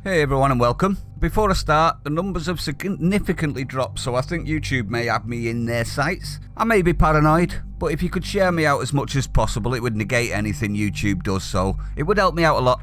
Hey everyone and welcome. Before I start, the numbers have significantly dropped, so I think YouTube may have me in their sights. I may be paranoid, but if you could share me out as much as possible, it would negate anything YouTube does, so it would help me out a lot.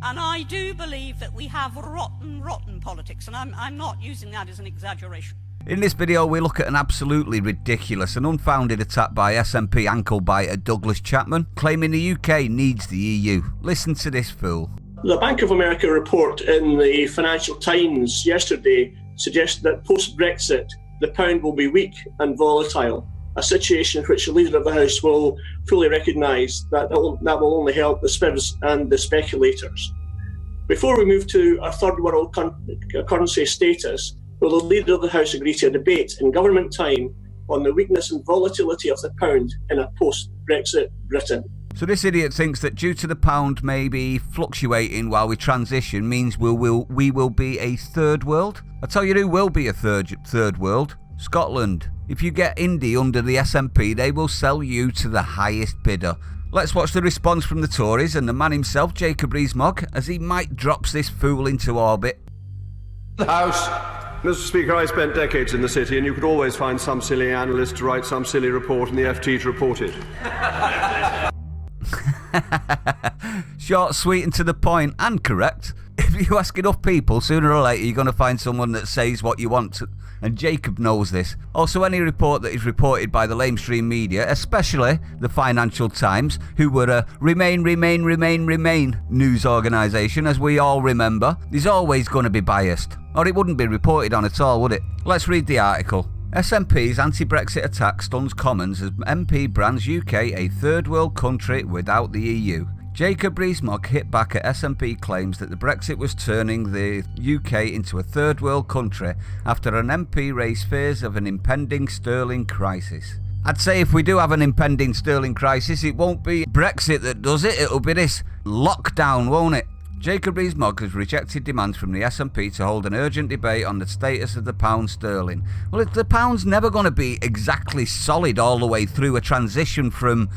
And I do believe that we have rotten politics, and I'm not using that as an exaggeration. In this video, we look at an absolutely ridiculous and unfounded attack by SNP ankle-biter Douglas Chapman, claiming the UK needs the EU. Listen to this fool. The Bank of America report in the Financial Times yesterday suggested that post-Brexit, the pound will be weak and volatile, a situation in which the Leader of the House will fully recognise that will only help the spivs and the speculators. Before we move to our third world currency status, will the Leader of the House agree to a debate in government time on the weakness and volatility of the pound in a post-Brexit Britain? So this idiot thinks that due to the pound maybe fluctuating while we transition means we will be a third world? I tell you who will be a third world. Scotland. If you get Indi under the SNP, they will sell you to the highest bidder. Let's watch the response from the Tories and the man himself, Jacob Rees-mogg, as he might drops this fool into orbit. The House. Mr. Speaker, I spent decades in the city, and you could always find some silly analyst to write some silly report and the FT to report it. Short, sweet and to the point, and correct. If you ask enough people, sooner or later you're going to find someone that says what you want to, and Jacob knows this. Also, any report that is reported by the lamestream media, especially the Financial Times, who were a Remain news organisation, as we all remember, is always going to be biased, or it wouldn't be reported on at all, would it? Let's read the article. SNP's anti-Brexit attack stuns Commons as MP brands UK a third world country without the EU. Jacob Rees-mogg hit back at SNP claims that the Brexit was turning the UK into a third world country after an MP raised fears of an impending sterling crisis. I'd say if we do have an impending sterling crisis, it won't be Brexit that does it, it'll be this lockdown, won't it? Jacob Rees-mogg has rejected demands from the SNP to hold an urgent debate on the status of the pound sterling. Well, the pound's never going to be exactly solid all the way through a transition from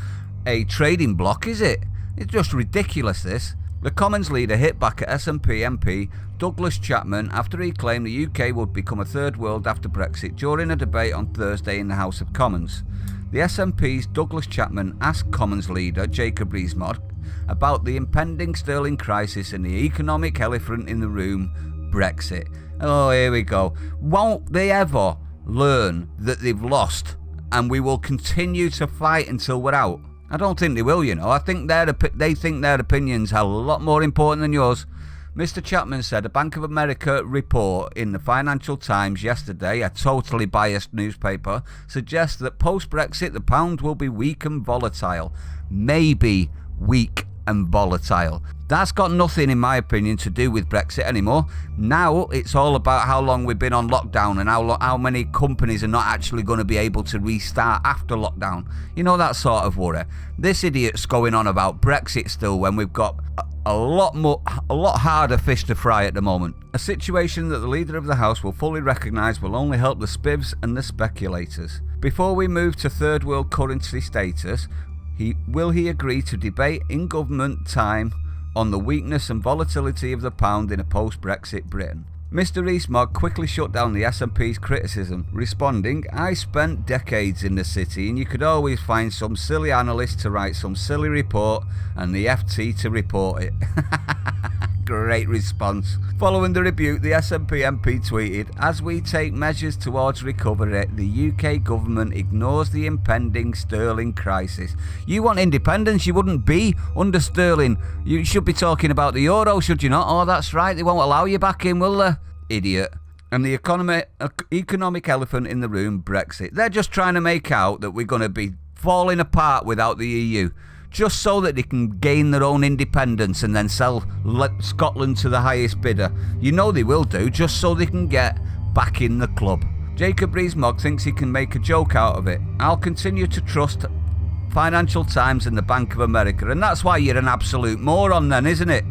a trading bloc, is it? It's just ridiculous, this. The Commons leader hit back at SNP MP Douglas Chapman after he claimed the UK would become a third world after Brexit during a debate on Thursday in the House of Commons. The SNP's Douglas Chapman asked Commons leader Jacob Rees-mogg about the impending sterling crisis and the economic elephant in the room, Brexit. Oh, here we go. Won't they ever learn that they've lost and we will continue to fight until we're out? I don't think they will, you know. I think they think their opinions are a lot more important than yours. Mr. Chapman said a Bank of America report in the Financial Times yesterday, a totally biased newspaper, suggests that post-Brexit the pound will be weak and volatile. Maybe weak and volatile. That's got nothing, in my opinion, to do with Brexit anymore. Now it's all about how long we've been on lockdown and how many companies are not actually going to be able to restart after lockdown. You know, that sort of worry. This idiot's going on about Brexit still when we've got a lot harder fish to fry at the moment. A situation that the Leader of the House will fully recognise will only help the spivs and the speculators. Before we move to third world currency status, will he agree to debate in government time on the weakness and volatility of the pound in a post-Brexit Britain? Mr. Rees-mogg quickly shut down the SNP's criticism, responding, "I spent decades in the city and you could always find some silly analyst to write some silly report and the FT to report it." Great response. Following the rebuke, the SNP MP tweeted, "As we take measures towards recovery, the UK government ignores the impending sterling crisis." You want independence, you wouldn't be under sterling. You should be talking about the euro, should you not? Oh, that's right, they won't allow you back in, will they? Idiot. And the economic elephant in the room, Brexit. They're just trying to make out that we're going to be falling apart without the EU. Just so that they can gain their own independence and then sell Scotland to the highest bidder. You know they will do, just so they can get back in the club. Jacob Rees-mogg thinks he can make a joke out of it. I'll continue to trust Financial Times and the Bank of America, and that's why you're an absolute moron then, isn't it?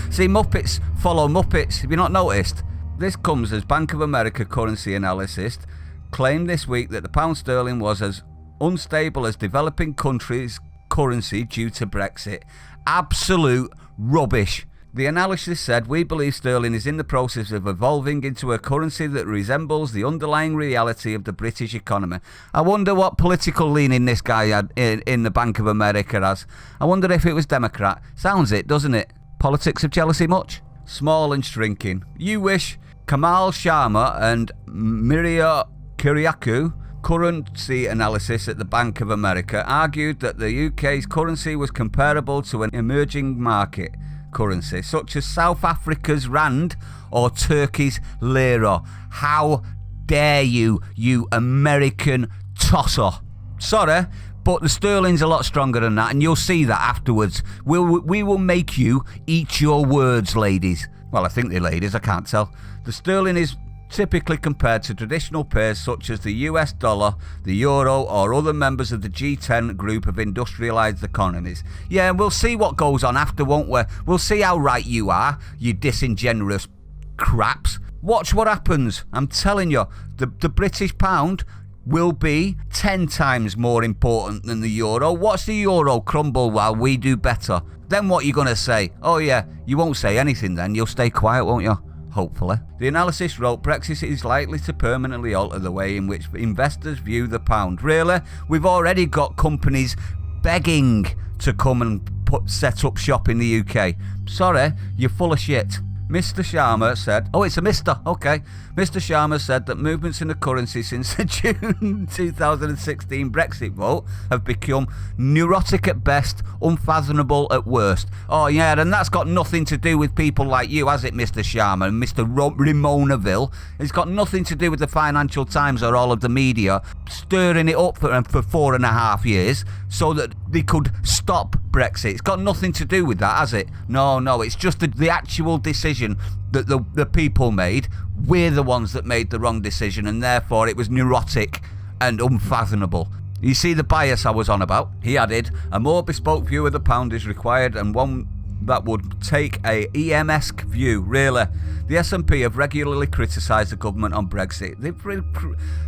See, Muppets follow Muppets, have you not noticed? This comes as Bank of America currency analyst claimed this week that the pound sterling was as unstable as developing countries' currency due to Brexit. Absolute rubbish. The analysis said, we believe sterling is in the process of evolving into a currency that resembles the underlying reality of the British economy. I wonder what political leaning this guy had in the Bank of America has. I wonder if it was Democrat. Sounds it, doesn't it? Politics of jealousy much? Small and shrinking. You wish. Kamal Sharma and Miria Kyriakou, currency analysis at the Bank of America, argued that the UK's currency was comparable to an emerging market currency such as South Africa's rand or Turkey's lira. How dare you, you American tosser. Sorry, but the sterling's a lot stronger than that, and you'll see that afterwards. We will make you eat your words, ladies. Well, I think they're ladies, I can't tell. The sterling is typically compared to traditional pairs such as the US dollar, the euro, or other members of the G10 group of industrialised economies. Yeah, and we'll see what goes on after, won't we? We'll see how right you are, you disingenuous craps. Watch what happens. I'm telling you, the British pound will be 10 times more important than the euro. Watch the euro crumble while we do better. Then what are you going to say? Oh yeah, you won't say anything then. You'll stay quiet, won't you? Hopefully. The analysis wrote, Brexit is likely to permanently alter the way in which investors view the pound. Really? We've already got companies begging to come and set up shop in the UK. Sorry, you're full of shit. Mr. Sharma said, oh, it's a Mr. Okay. Mr. Sharma said that movements in the currency since the June 2016 Brexit vote have become neurotic at best, unfathomable at worst. Oh, yeah, and that's got nothing to do with people like you, has it, Mr. Sharma and Mr. Ramonaville? It's got nothing to do with the Financial Times or all of the media stirring it up for 4.5 years so that they could stop Brexit. It's got nothing to do with that, has it? No, it's just the actual decision that the people made. We're the ones that made the wrong decision, and therefore it was neurotic and unfathomable. You see the bias I was on about? He added, a more bespoke view of the pound is required, and one that would take a EM-esque view. Really? The SNP have regularly criticised the government on Brexit.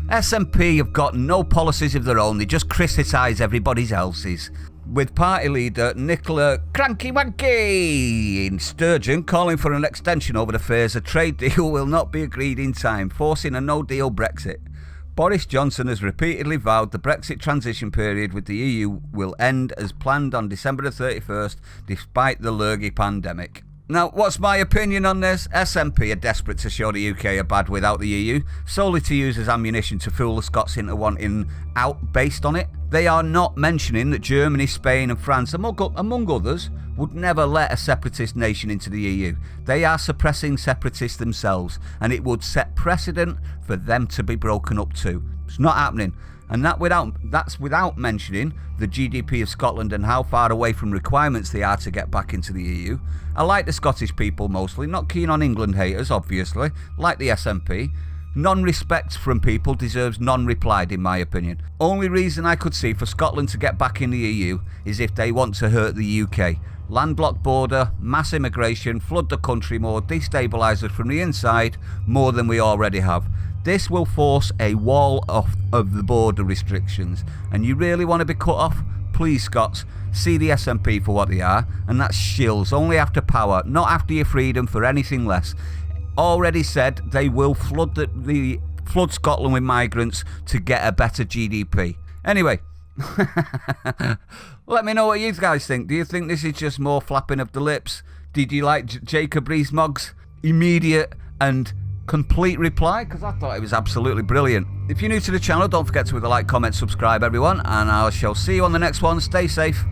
SNP have got no policies of their own, they just criticise everybody else's. With party leader Nicola Cranky Wanky in Sturgeon calling for an extension over the fears a trade deal will not be agreed in time, forcing a no-deal Brexit. Boris Johnson has repeatedly vowed the Brexit transition period with the EU will end as planned on December the 31st, despite the lurgy pandemic. Now, what's my opinion on this? SNP are desperate to show the UK are bad without the EU, solely to use as ammunition to fool the Scots into wanting out based on it. They are not mentioning that Germany, Spain and France, among others, would never let a separatist nation into the EU. They are suppressing separatists themselves, and it would set precedent for them to be broken up too. It's not happening. And that's without mentioning the GDP of Scotland and how far away from requirements they are to get back into the EU. I like the Scottish people mostly, not keen on England haters, obviously, like the SNP. Non-respect from people deserves non-replied, in my opinion. Only reason I could see for Scotland to get back in the EU is if they want to hurt the UK. Landlocked border, mass immigration, flood the country more, destabilise us from the inside more than we already have. This will force a wall off of the border restrictions. And you really want to be cut off? Please, Scots, see the SNP for what they are, and that's shills, only after power, not after your freedom for anything less. Already said they will flood flood Scotland with migrants to get a better GDP. Anyway, let me know what you guys think. Do you think this is just more flapping of the lips? Did you like Jacob Rees-mogg's immediate and complete reply? Because I thought it was absolutely brilliant. If you're new to the channel, don't forget to hit the like, comment, subscribe everyone, and I shall see you on the next one. Stay safe.